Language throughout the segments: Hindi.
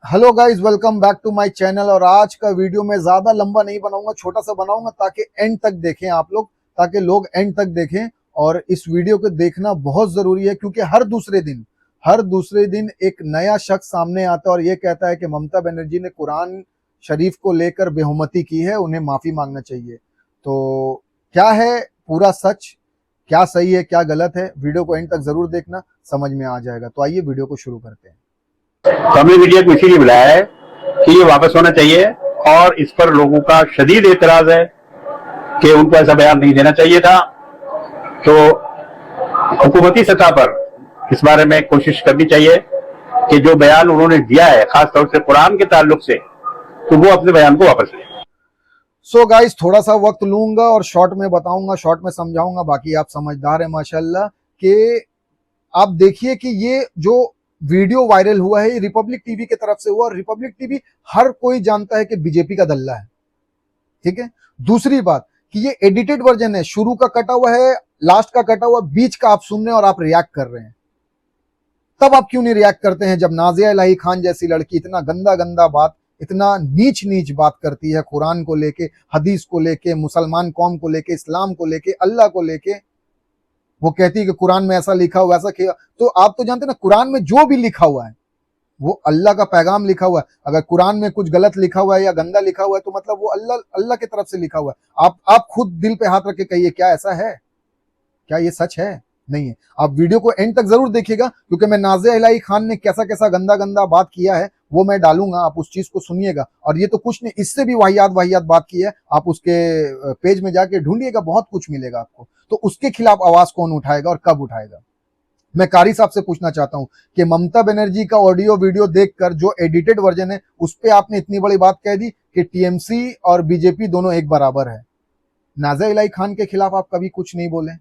Hello guys, welcome back to my channel. और आज का वीडियो मैं ज्यादा लंबा नहीं बनाऊंगा, छोटा सा बनाऊंगा ताकि एंड तक देखें आप लोग, ताकि लोग एंड तक देखें। और इस वीडियो को देखना बहुत जरूरी है क्योंकि हर दूसरे दिन एक नया शख्स सामने आता है और ये कहता है कि ममता बनर्जी ने कुरान शरीफ को लेकर बेहुमती की है, उन्हें माफी मांगना चाहिए। तो क्या है पूरा सच, क्या सही है क्या गलत है, वीडियो को एंड तक जरूर देखना, समझ में आ जाएगा। तो आइए वीडियो को शुरू करते हैं। तो हमने मीडिया को इसीलिए बुलाया है कि ये वापस होना चाहिए और इस पर लोगों का शदीद एतराज है कि उनको ऐसा बयान नहीं देना चाहिए था। तो हुकूमती सतह पर इस बारे में कोशिश करनी चाहिए कि जो बयान उन्होंने दिया है खासतौर से कुरान के ताल्लुक से, तो वो अपने बयान को वापस लें। सो गाइस, थोड़ा सा वक्त लूंगा और शॉर्ट में बताऊंगा, शॉर्ट में समझाऊंगा। बाकी आप समझदार हैं माशाल्लाह। कि आप देखिए कि ये जो वीडियो वायरल हुआ है ये रिपब्लिक टीवी की तरफ से हुआ, और रिपब्लिक टीवी हर कोई जानता है कि बीजेपी का दल्ला है, ठीक है। दूसरी बात कि ये एडिटेड वर्जन है, शुरू का कटा हुआ है, लास्ट का कटा हुआ, बीच का आप सुन रहे हैं और आप रिएक्ट कर रहे हैं। तब आप क्यों नहीं रिएक्ट करते हैं जब नाजिया इलाही खान जैसी लड़की इतना गंदा गंदा बात, इतना नीच नीच बात करती है कुरान को लेके, हदीस को लेके, मुसलमान कौम को लेके, इस्लाम को लेके, अल्लाह को लेके। वो कहती है कि कुरान में ऐसा लिखा हुआ, ऐसा किया। तो आप तो जानते हैं ना, कुरान में जो भी लिखा हुआ है वो अल्लाह का पैगाम लिखा हुआ है। अगर कुरान में कुछ गलत लिखा हुआ है या गंदा लिखा हुआ है तो मतलब वो अल्लाह अल्लाह की तरफ से लिखा हुआ है। आप खुद दिल पे हाथ रख के कहिए, क्या ऐसा है? क्या ये सच है? नहीं है। आप वीडियो को एंड तक जरूर देखिएगा क्योंकि मैं नाजिया इलाही खान ने कैसा कैसा गंदा गंदा बात किया है वो मैं डालूंगा, आप उस चीज को सुनिएगा। और ये तो कुछ नहीं, इससे भी वाहियात वाहियात बात की है। आप उसके पेज में जाके ढूंढिएगा, बहुत कुछ मिलेगा आपको। तो उसके खिलाफ आवाज कौन उठाएगा और कब उठाएगा? मैं कारी साहब से पूछना चाहता हूं कि ममता बनर्जी का ऑडियो वीडियो देखकर जो एडिटेड वर्जन है उस पर आपने इतनी बड़ी बात कह दी कि टीएमसी और बीजेपी दोनों एक बराबर है। नाजिया इलाही खान के खिलाफ आप कभी कुछ नहीं बोले,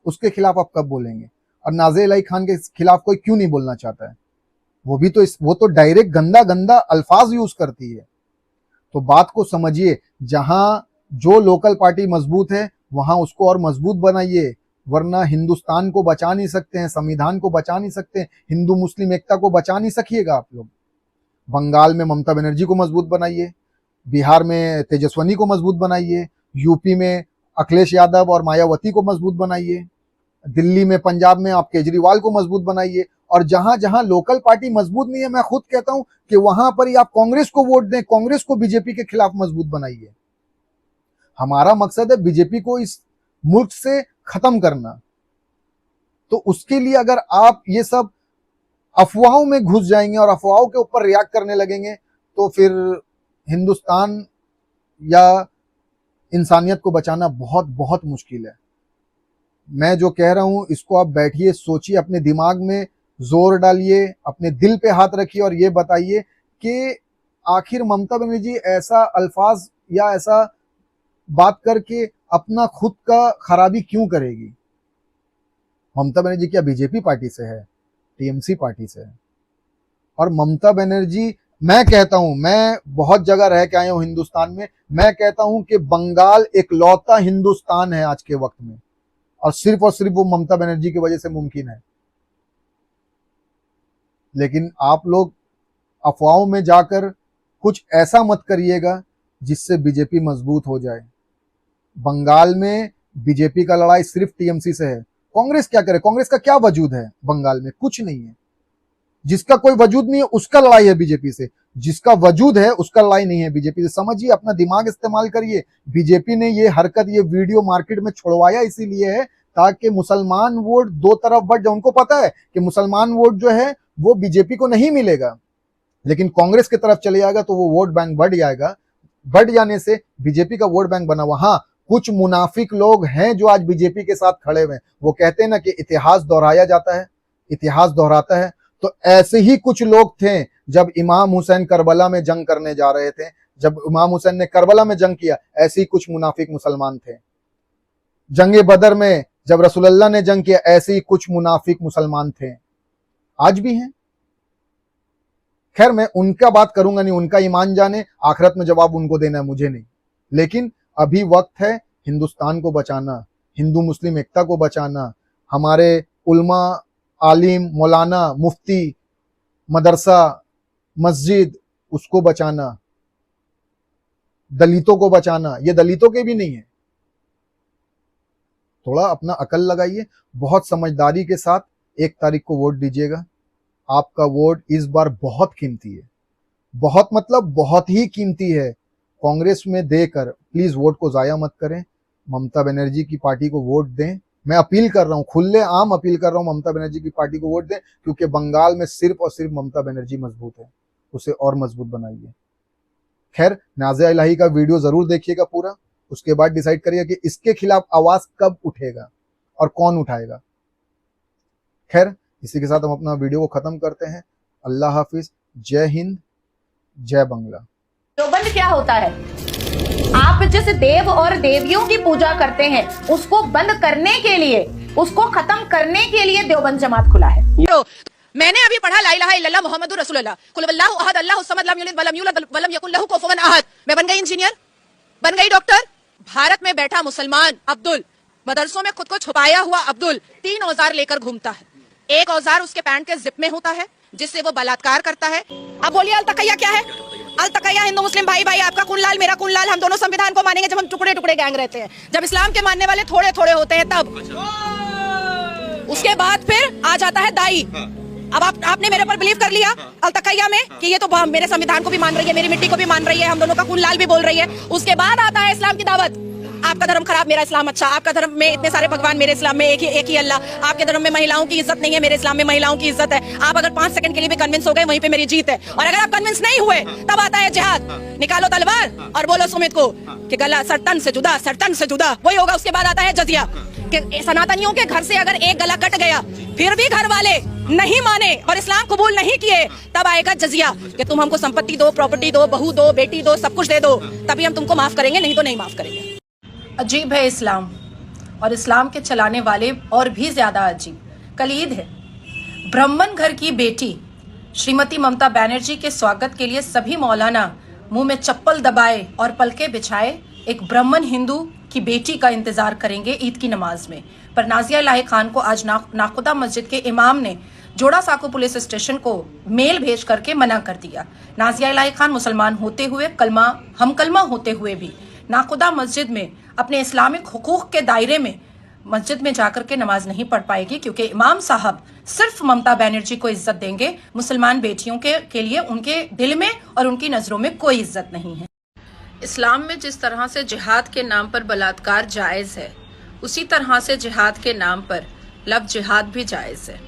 उसके खिलाफ आप कब बोलेंगे? और नाजिया इलाही खान के खिलाफ कोई क्यों नहीं बोलना चाहता है? वो तो डायरेक्ट गंदा गंदा अल्फाज यूज करती है। तो बात को समझिए, जहां जो लोकल पार्टी मजबूत है वहां उसको और मजबूत बनाइए, वरना हिंदुस्तान को बचा नहीं सकते हैं, संविधान को बचा नहीं सकते हैं, हिंदू मुस्लिम एकता को बचा नहीं सकिएगा आप लोग। बंगाल में ममता बनर्जी को मजबूत बनाइए, बिहार में तेजस्वनी को मजबूत बनाइए, यूपी में अखिलेश यादव और मायावती को मजबूत बनाइए, दिल्ली में पंजाब में आप केजरीवाल को मजबूत बनाइए। और जहां जहां लोकल पार्टी मजबूत नहीं है, मैं खुद कहता हूं कि वहां पर ही आप कांग्रेस को वोट दें, कांग्रेस को बीजेपी के खिलाफ मजबूत बनाइए। हमारा मकसद है बीजेपी को इस मुल्क से खत्म करना। तो उसके लिए अगर आप ये सब अफवाहों में घुस जाएंगे और अफवाहों के ऊपर रिएक्ट करने लगेंगे तो फिर हिंदुस्तान या इंसानियत को बचाना बहुत बहुत मुश्किल है। मैं जो कह रहा हूं इसको आप बैठिए, सोचिए, अपने दिमाग में जोर डालिए, अपने दिल पे हाथ रखिए और ये बताइए कि आखिर ममता बनर्जी ऐसा अल्फाज या ऐसा बात करके अपना खुद का खराबी क्यों करेगी? ममता बनर्जी क्या बीजेपी पार्टी से है? टीएमसी पार्टी से है। और ममता बनर्जी, मैं कहता हूं, मैं बहुत जगह रह के आया हूं हिंदुस्तान में, मैं कहता हूं कि बंगाल एक लौता हिंदुस्तान है आज के वक्त में, और सिर्फ वो ममता बनर्जी की वजह से मुमकिन है। लेकिन आप लोग अफवाहों में जाकर कुछ ऐसा मत करिएगा जिससे बीजेपी मजबूत हो जाए। बंगाल में बीजेपी का लड़ाई सिर्फ टीएमसी से है। कांग्रेस क्या करे? कांग्रेस का क्या वजूद है बंगाल में? कुछ नहीं है। जिसका कोई वजूद नहीं है उसका लड़ाई है बीजेपी से, जिसका वजूद है उसका लड़ाई नहीं है बीजेपी से। समझिए, अपना दिमाग इस्तेमाल करिए। बीजेपी ने ये हरकत, ये वीडियो मार्केट में छुड़वाया इसीलिए है ताकि मुसलमान वोट दो तरफ बढ़ जाए। उनको पता है कि मुसलमान वोट जो है वो बीजेपी को नहीं मिलेगा, लेकिन कांग्रेस की तरफ चले जाएगा तो वो वोट बैंक बढ़ जाएगा। बढ़ जाने से बीजेपी का वोट बैंक बना हुआ। हाँ, कुछ मुनाफिक लोग हैं जो आज बीजेपी के साथ खड़े हुए हैं। वो कहते हैं ना कि इतिहास दोहराया जाता है, इतिहास दोहराता है। तो ऐसे ही कुछ लोग थे जब इमाम हुसैन करबला में जंग करने जा रहे थे, जब इमाम हुसैन ने करबला में जंग किया, ऐसे ही कुछ मुनाफिक मुसलमान थे। जंगे बदर में जब रसूलुल्लाह ने जंग किया, ऐसे ही कुछ मुनाफिक मुसलमान थे, आज भी हैं। खैर, मैं उनका बात करूंगा नहीं, उनका ईमान जाने, आखिरत में जवाब उनको देना है, मुझे नहीं। लेकिन अभी वक्त है हिंदुस्तान को बचाना, हिंदू मुस्लिम एकता को बचाना। हमारे उल्मा, आलिम, मौलाना, मुफ्ती, मदरसा, मस्जिद उसको बचाना, दलितों को बचाना, ये दलितों के भी नहीं है। थोड़ा अपना अकल लगाइए, बहुत समझदारी के साथ 1 तारीख को वोट दीजिएगा। आपका वोट इस बार बहुत कीमती है, बहुत मतलब बहुत ही कीमती है। कांग्रेस में देकर प्लीज वोट को जाया मत करें, ममता बनर्जी की पार्टी को वोट दें। मैं अपील कर रहा हूं, खुले आम अपील कर रहा हूं, ममता बनर्जी की पार्टी को वोट दें, क्योंकि बंगाल में सिर्फ और सिर्फ ममता बनर्जी मजबूत है, उसे और मजबूत बनाइए। खैर, नाज़िया इलाही का वीडियो जरूर देखिएगा पूरा, उसके बाद डिसाइड करिएगा कि इसके खिलाफ आवाज कब उठेगा और कौन उठाएगा। खैर, इसी के साथ हम अपना वीडियो को खत्म करते हैं। अल्लाह हाफिज, जय हिंद, जय बंगला। देवबंद क्या होता है? आप जिस देव और देवियों की पूजा करते हैं उसको बंद करने के लिए, उसको खत्म करने के लिए देवबंद जमात खुला है। मैंने अभी पढ़ा ला इलाहा इल्लल्लाह मुहम्मदुर रसूलुल्लाह, कुल हुवल्लाहु अहद अल्लाहु समद लम यलिद वलम यूलद वलम यकुल लहू कुफुवन अहद। मैं बन गई इंजीनियर, बन गई डॉक्टर। भारत में बैठा मुसलमान अब्दुल, मदरसों में खुद को छुपाया हुआ अब्दुल 3 औजार लेकर घूमता है। एक औजार उसके पैंट के जिप में होता है जिससे वो बलात्कार करता है। अब बोलिए अल तकैया क्या है? अल तकैया हिंदू मुस्लिम भाई भाई, आपका कुल्लाल मेरा कुल्लाल, हम दोनों संविधान को मानेंगे जब हम टुकड़े टुकड़े गैंग रहते हैं। जब इस्लाम के मानने वाले थोड़े थोड़े होते हैं तब। उसके बाद फिर आ जाता है दाई। अब आपने मेरे पर बिलीव कर लिया अल तकैया में कि ये तो मेरे संविधान को भी मान रही है, मेरी मिट्टी को भी मान रही है, हम दोनों का कुल्लाल भी बोल रही है। उसके बाद आता है इस्लाम की दावत। आपका धर्म खराब, मेरा इस्लाम अच्छा। आपका धर्म में इतने सारे भगवान, मेरे इस्लाम में एक ही अल्लाह। आपके धर्म में महिलाओं की इज्जत नहीं है, मेरे इस्लाम में महिलाओं की इज्जत है। आप अगर 5 सेकंड के लिए भी कन्विंस हो गए, वहीं पे मेरी जीत है। और अगर आप कन्विंस नहीं हुए, तब आता है जिहाद। निकालो तलवार और बोलो सुमित को कि गला सरतन से जुदा, सरतन से जुदा, वही होगा। उसके बाद आता है जजिया, कि सनातनियों के घर से अगर एक गला कट गया, फिर भी घर वाले नहीं माने और इस्लाम कबूल नहीं किए, तब आएगा जजिया कि तुम हमको संपत्ति दो, प्रॉपर्टी दो, बहू दो, बेटी दो, सब कुछ दे दो, तभी हम तुमको माफ करेंगे, नहीं तो नहीं माफ करेंगे। अजीब है इस्लाम, और इस्लाम के चलाने वाले और भी ज्यादा अजीब। कलीद है, ब्राह्मण घर की बेटी श्रीमती ममता बनर्जी के स्वागत के लिए सभी मौलाना मुंह में चप्पल दबाए और पलके बिछाए एक ब्राह्मण हिंदू की बेटी का इंतजार करेंगे ईद की नमाज में। पर नाज़िया इलाही खान को आज नाखुदा मस्जिद के इमाम ने जोड़ा साको पुलिस स्टेशन को मेल भेज करके मना कर दिया। नाज़िया इलाही खान मुसलमान होते हुए, हम कलमा होते हुए भी नाखुदा मस्जिद में अपने इस्लामिक हुकूक के दायरे में मस्जिद में जाकर के नमाज नहीं पढ़ पाएगी, क्योंकि इमाम साहब सिर्फ ममता बनर्जी को इज्जत देंगे। मुसलमान बेटियों के लिए उनके दिल में और उनकी नजरों में कोई इज्जत नहीं है। इस्लाम में जिस तरह से जिहाद के नाम पर बलात्कार जायज है, उसी तरह से जिहाद के नाम पर लव जिहाद भी जायज है।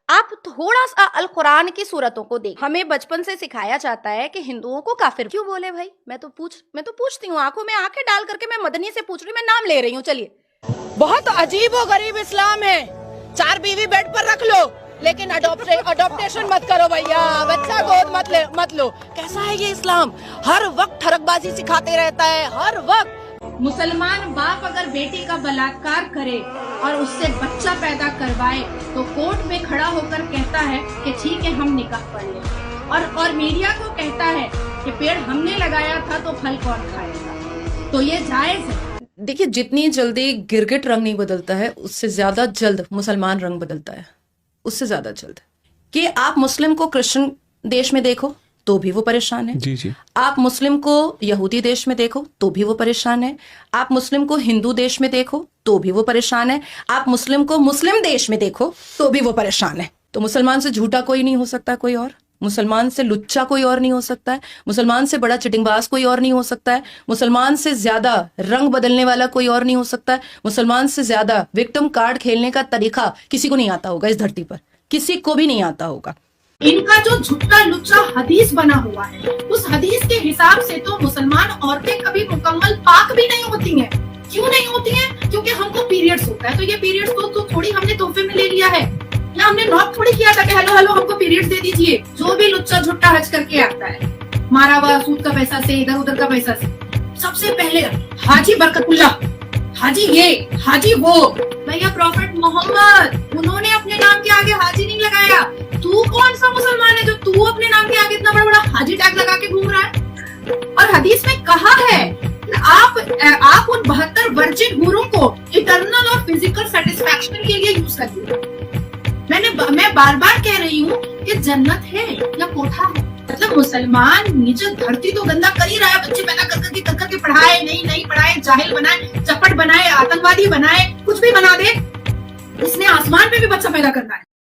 आप थोड़ा सा अल कुरान की सूरतों को देख। हमें बचपन से सिखाया जाता है कि हिंदुओं को काफिर क्यों बोले भाई। मैं तो पूछती हूँ, आंखों में आंखें डाल करके मैं मदनी से पूछ रही हूँ, मैं नाम ले रही हूँ। चलिए, बहुत अजीब और गरीब इस्लाम है। 4 बीवी बेड पर रख लो, लेकिन अडॉप्टेशन मत करो भैया, बच्चा गोद मत लो। कैसा है ये इस्लाम? हर वक्त ठरकबाजी सिखाते रहता है, हर वक्त। मुसलमान बाप अगर बेटी का बलात्कार करे और उससे बच्चा पैदा करवाए तो कोर्ट में खड़ा होकर कहता है कि ठीक है, हम निकाह पढ़ लें, और मीडिया को कहता है कि पेड़ हमने लगाया था तो फल कौन खाएगा। तो ये जायज है। देखिए, जितनी जल्दी गिरगिट रंग नहीं बदलता है, उससे ज्यादा जल्द मुसलमान रंग बदलता है, उससे ज्यादा जल्द। कि आप मुस्लिम को क्रिश्चियन देश में देखो तो भी वो परेशान है, जी। आप मुस्लिम को यहूदी देश में देखो तो भी वो परेशान है, आप मुस्लिम को हिंदू देश में देखो तो भी वो परेशान है, आप मुस्लिम को मुस्लिम देश में देखो तो भी वो परेशान है। तो मुसलमान से झूठा कोई नहीं हो सकता, कोई और मुसलमान से लुच्चा कोई और नहीं हो सकता है, मुसलमान से बड़ा चिटिंगबाज कोई और नहीं हो सकता है, मुसलमान से ज्यादा रंग बदलने वाला कोई और नहीं हो सकता है, मुसलमान से ज्यादा विक्टिम कार्ड खेलने का तरीका किसी को नहीं आता होगा इस धरती पर, किसी को भी नहीं आता होगा। इनका जो झुट्टा लुच्चा हदीस बना हुआ है, उस हदीस के हिसाब से तो मुसलमान औरतें कभी मुकम्मल पाक भी नहीं होती हैं। क्यों नहीं होती हैं? क्योंकि हमको पीरियड्स होता है, तो ये पीरियड्स तो थोड़ी हमने तोहफे में ले लिया है, या हमने नॉक थोड़ी किया था कि हेलो हमको पीरियड्स दे दीजिए। जो भी लुच्चा झुट्टा हज करके आता है, मारा हुआ सूद का पैसा से, इधर उधर का पैसा से, सबसे पहले हाजी बरकतुल्ला, हाजी ये, हाजी वो। भैया प्रॉफेट मोहम्मद, उन्होंने अपने नाम के आगे हाजी नहीं लगाया। तू कौन सा मुसलमान है जो तू अपने नाम के आगे इतना बड़ा बड़ा हाजी टैग लगा के घूम रहा है? और हदीस में कहा है आप उन 72 वर्जिन हूरों को इटर्नल और फिजिकल सेटिस्फैक्शन के लिए यूज करिए। मैं बार बार कह रही हूँ कि जन्नत है या कोठा है। मतलब मुसलमान नीचे धरती तो गंदा कर ही रहा है, बच्चे पैदा कर करके पढ़ाए नहीं पढ़ाए, जाहिल बनाए, चपट बनाए, आतंकवादी बनाए, कुछ भी बना दे, इसने आसमान पे भी बच्चा पैदा करना है।